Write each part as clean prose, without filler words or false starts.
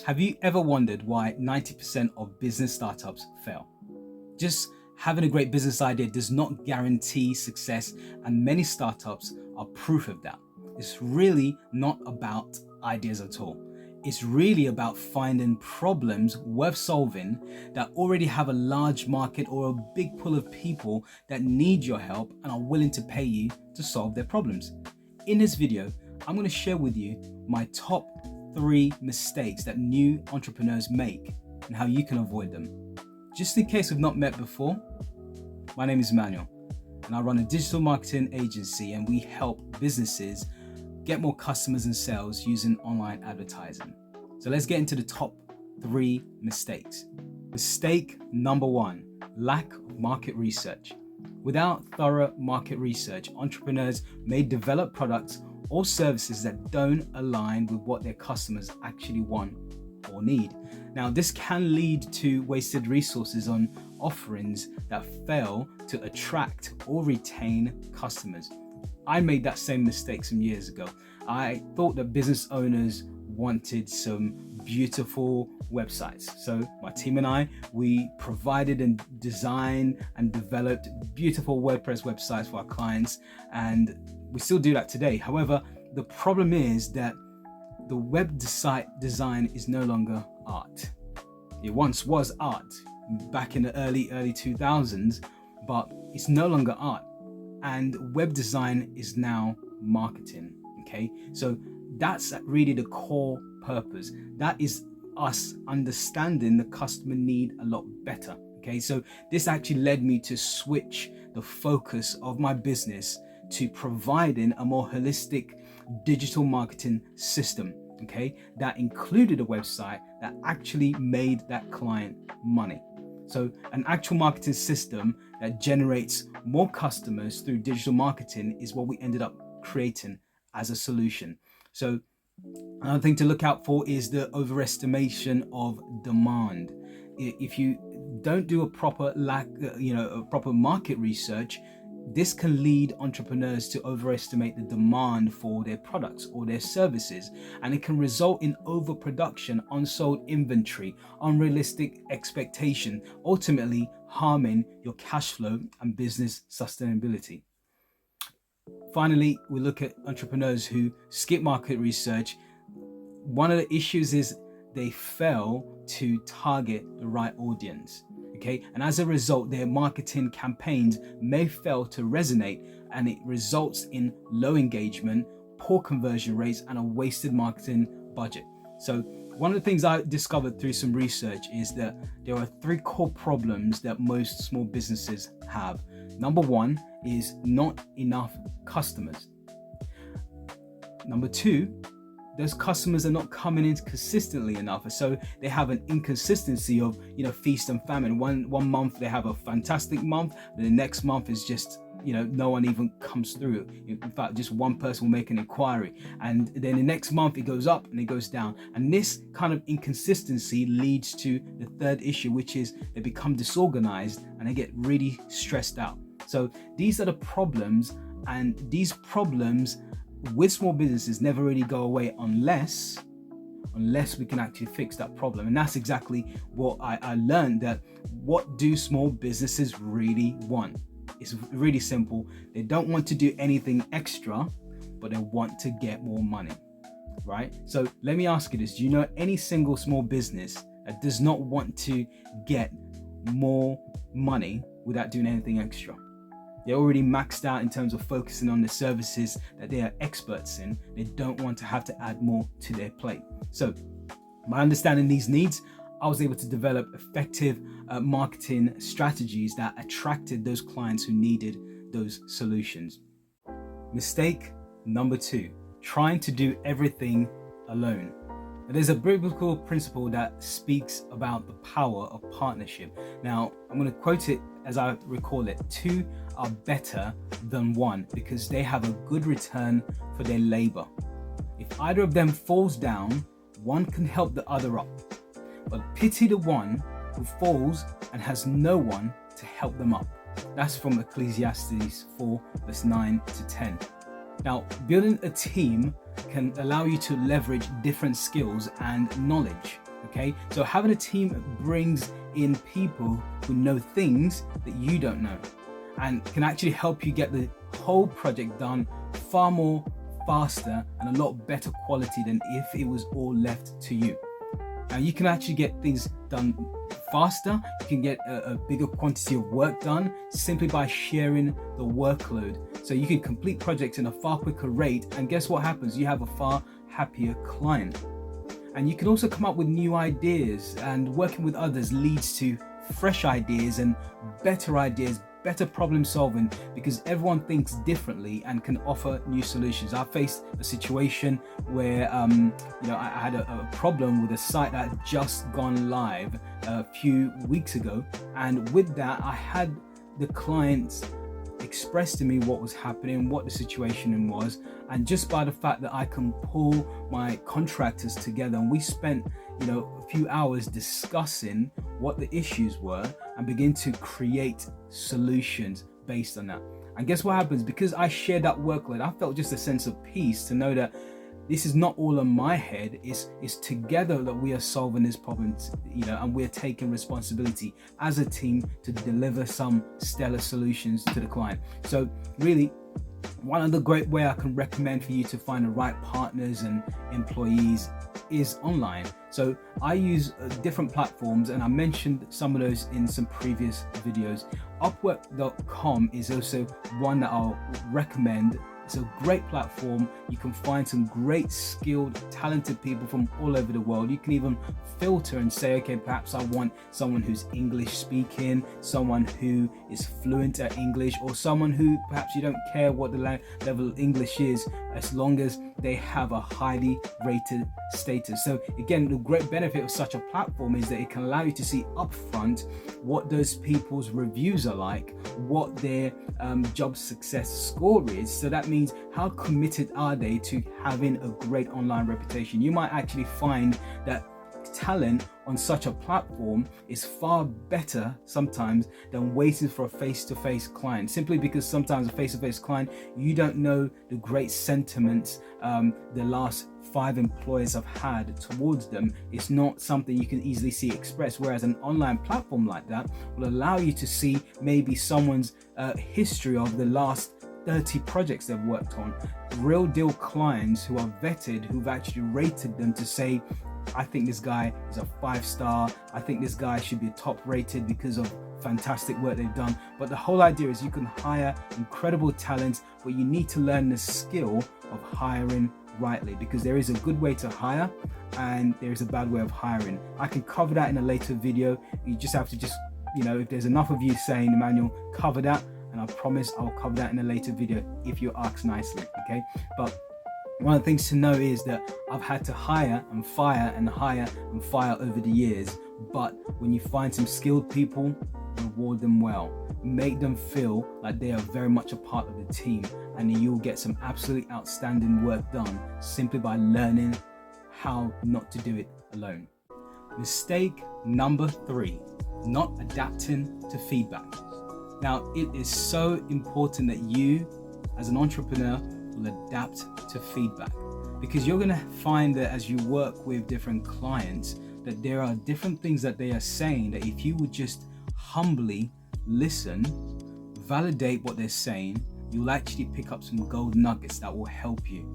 Have you ever wondered why 90% of business startups fail? Just having a great business idea does not guarantee success, and many startups are proof of that. It's really not about ideas at all. It's really about finding problems worth solving that already have a large market or a big pool of people that need your help and are willing to pay you to solve their problems. In this video, I'm going to share with you my top 3 mistakes that new entrepreneurs make and how you can avoid them. Just in case we've not met before, my name is Manuel and I run a digital marketing agency, and we help businesses get more customers and sales using online advertising. So let's get into the top 3 mistakes. Mistake number 1, lack of market research. Without thorough market research, entrepreneurs may develop products or services that don't align with what their customers actually want or need. Now, this can lead to wasted resources on offerings that fail to attract or retain customers. I made that same mistake some years ago. I thought that business owners wanted some beautiful websites. So my team and I, we provided and designed and developed beautiful WordPress websites for our clients, and we still do that today. However, the problem is that the web site design is no longer art. It once was art back in the early 2000s, but it's no longer art. And web design is now marketing. Okay, so that's really the core purpose. That is us understanding the customer need a lot better. Okay, so this actually led me to switch the focus of my business to providing a more holistic digital marketing system, okay, that included a website that actually made that client money. So an actual marketing system that generates more customers through digital marketing is what we ended up creating as a solution. So another thing to look out for is the overestimation of demand. If you don't do a proper market research, this can lead entrepreneurs to overestimate the demand for their products or their services, and it can result in overproduction, unsold inventory, unrealistic expectation, ultimately harming your cash flow and business sustainability. Finally, we look at entrepreneurs who skip market research. One of the issues is they fail to target the right audience. Okay, and as a result, their marketing campaigns may fail to resonate, and it results in low engagement, poor conversion rates, and a wasted marketing budget. So one of the things I discovered through some research is that there are 3 core problems that most small businesses have. Number 1 is not enough customers. Number 2, those customers are not coming in consistently enough. So they have an inconsistency of, feast and famine. One month they have a fantastic month, the next month is just, no one even comes through. In fact, just one person will make an inquiry. And then the next month it goes up and it goes down. And this kind of inconsistency leads to the 3rd issue, which is they become disorganized and they get really stressed out. So these are the problems, and these problems with small businesses never really go away unless we can actually fix that problem. And that's exactly what I learned, that what do small businesses really want? It's really simple. They don't want to do anything extra, but they want to get more money, right? So let me ask you this. Do you know any single small business that does not want to get more money without doing anything extra? They're already maxed out in terms of focusing on the services that they are experts in. They don't want to have to add more to their plate. So by understanding these needs, I was able to develop effective marketing strategies that attracted those clients who needed those solutions. Mistake number 2, trying to do everything alone. There's a biblical principle that speaks about the power of partnership. Now, I'm going to quote it as I recall it. 2 are better than 1 because they have a good return for their labor. If either of them falls down, one can help the other up. But pity the one who falls and has no one to help them up. That's from Ecclesiastes 4 verse 9 to 10. Now, building a team can allow you to leverage different skills and knowledge. Okay, so having a team brings in people who know things that you don't know and can actually help you get the whole project done far more faster and a lot better quality than if it was all left to you. Now you can actually get things done faster. You can get a bigger quantity of work done simply by sharing the workload. So you can complete projects in a far quicker rate, and guess what happens? You have a far happier client. And you can also come up with new ideas, and working with others leads to fresh ideas and better problem solving, because everyone thinks differently and can offer new solutions. I faced a situation where I had a problem with a site that had just gone live a few weeks ago, and with that I had the clients express to me what was happening, what the situation was, and just by the fact that I can pull my contractors together, and we spent a few hours discussing what the issues were and begin to create solutions based on that. And guess what happens? Because I shared that workload, I felt just a sense of peace to know that this is not all in my head. It's together that we are solving this problem, and we're taking responsibility as a team to deliver some stellar solutions to the client. So really, one of the great way I can recommend for you to find the right partners and employees is online. So I use different platforms, and I mentioned some of those in some previous videos. Upwork.com is also one that I'll recommend. It's a great platform. You can find some great, skilled, talented people from all over the world. You can even filter and say, okay, perhaps I want someone who's English speaking, someone who is fluent at English, or someone who perhaps you don't care what the level of English is, as long as they have a highly rated status. So again, the great benefit of such a platform is that it can allow you to see upfront what those people's reviews are like, what their job success score is. So that means how committed are they to having a great online reputation. You might actually find that talent on such a platform is far better sometimes than waiting for a face-to-face client, simply because sometimes a face-to-face client, you don't know the great sentiments the last 5 employers have had towards them. It's not something you can easily see expressed, whereas an online platform like that will allow you to see maybe someone's history of the last 30 projects they've worked on, real deal clients who are vetted, who've actually rated them to say, I think this guy is a 5-star, I think this guy should be top rated because of fantastic work they've done. But the whole idea is you can hire incredible talent, but you need to learn the skill of hiring rightly, because there is a good way to hire and there is a bad way of hiring. I can cover that in a later video. You just have to if there's enough of you saying, Emmanuel, cover that, and I promise I'll cover that in a later video if you ask nicely, okay? But one of the things to know is that I've had to hire and fire over the years, but when you find some skilled people, reward them well, make them feel like they are very much a part of the team, and you'll get some absolutely outstanding work done simply by learning how not to do it alone. Mistake number 3, not adapting to feedback. Now, it is so important that you, as an entrepreneur, will adapt to feedback, because you're going to find that as you work with different clients, that there are different things that they are saying that if you would just humbly listen, validate what they're saying, you'll actually pick up some gold nuggets that will help you.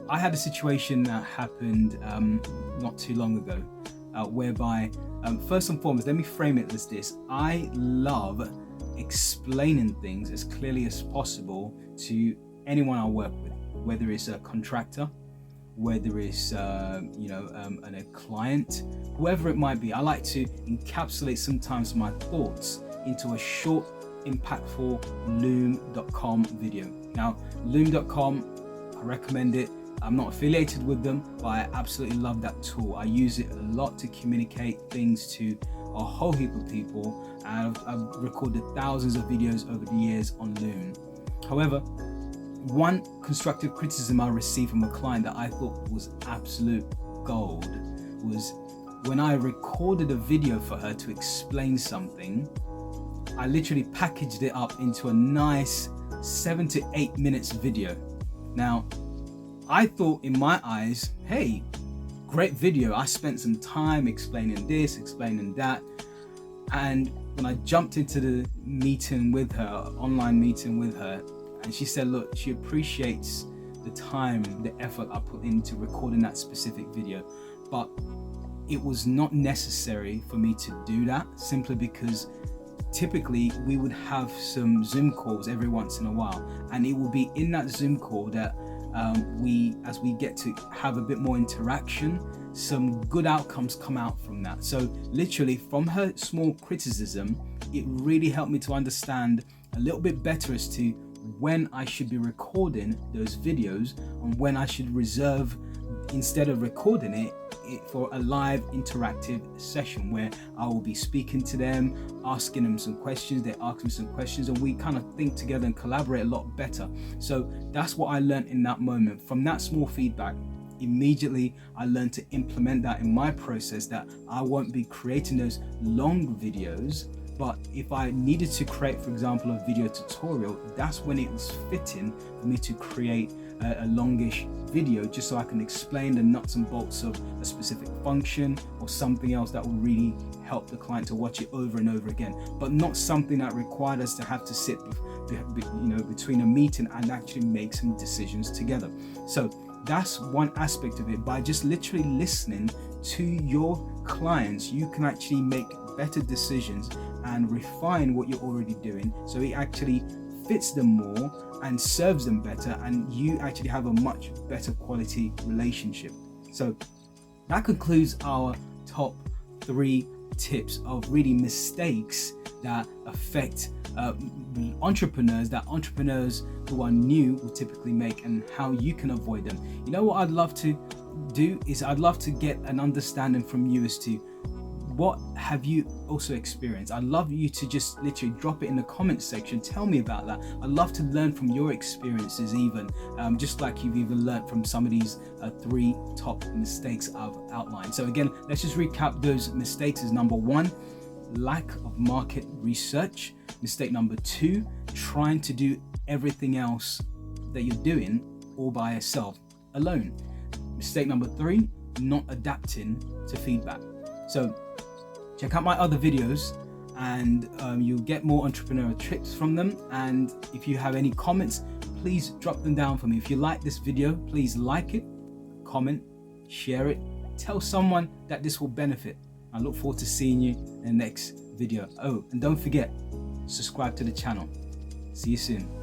I had a situation that happened not too long ago, whereby first and foremost, let me frame it as this: I love explaining things as clearly as possible to anyone I work with, whether it's a contractor, whether it's a client, whoever it might be. I like to encapsulate sometimes my thoughts into a short, impactful Loom.com video. Now, Loom.com, I recommend it. I'm not affiliated with them, but I absolutely love that tool. I use it a lot to communicate things to a whole heap of people, and I've recorded thousands of videos over the years on Loom. However, one constructive criticism I received from a client that I thought was absolute gold was when I recorded a video for her to explain something. I literally packaged it up into a nice 7 to 8 minutes video. Now, I thought in my eyes, hey, great video. I spent some time explaining this, explaining that. And when I jumped into the meeting with her, online meeting with her, and she said, look, she appreciates the time, the effort I put into recording that specific video, but it was not necessary for me to do that, simply because typically we would have some Zoom calls every once in a while, and it will be in that Zoom call that as we get to have a bit more interaction, some good outcomes come out from that. So literally, from her small criticism, it really helped me to understand a little bit better as to when I should be recording those videos and when I should reserve, instead of recording it for a live interactive session where I will be speaking to them, asking them some questions, they ask me some questions, and we kind of think together and collaborate a lot better. So that's what I learned in that moment. From that small feedback, immediately I learned to implement that in my process, that I won't be creating those long videos, but if I needed to create, for example, a video tutorial, that's when it was fitting for me to create a longish video, just so I can explain the nuts and bolts of a specific function or something else that will really help the client to watch it over and over again, but not something that required us to have to sit between a meeting and actually make some decisions together. So that's one aspect of it. By just literally listening to your clients, you can actually make better decisions and refine what you're already doing, so it actually fits them more and serves them better, and you actually have a much better quality relationship. So that concludes our top 3 tips of really mistakes that affect entrepreneurs, that entrepreneurs who are new will typically make, and how you can avoid them. You know what I'd love to do is I'd love to get an understanding from you as to what have you also experienced. I'd love you to just literally drop it in the comment section. Tell me about that. I'd love to learn from your experiences, even just like you've even learned from some of these 3 top mistakes I've outlined. So again, let's just recap those mistakes. Is number 1, lack of market research. Mistake number 2, trying to do everything else that you're doing all by yourself, alone. Mistake number 3, not adapting to feedback. So check out my other videos, and you'll get more entrepreneurial tips from them. And if you have any comments, please drop them down for me. If you like this video, please like it, comment, share it, tell someone that this will benefit. I look forward to seeing you in the next video. Oh, and don't forget, subscribe to the channel. See you soon.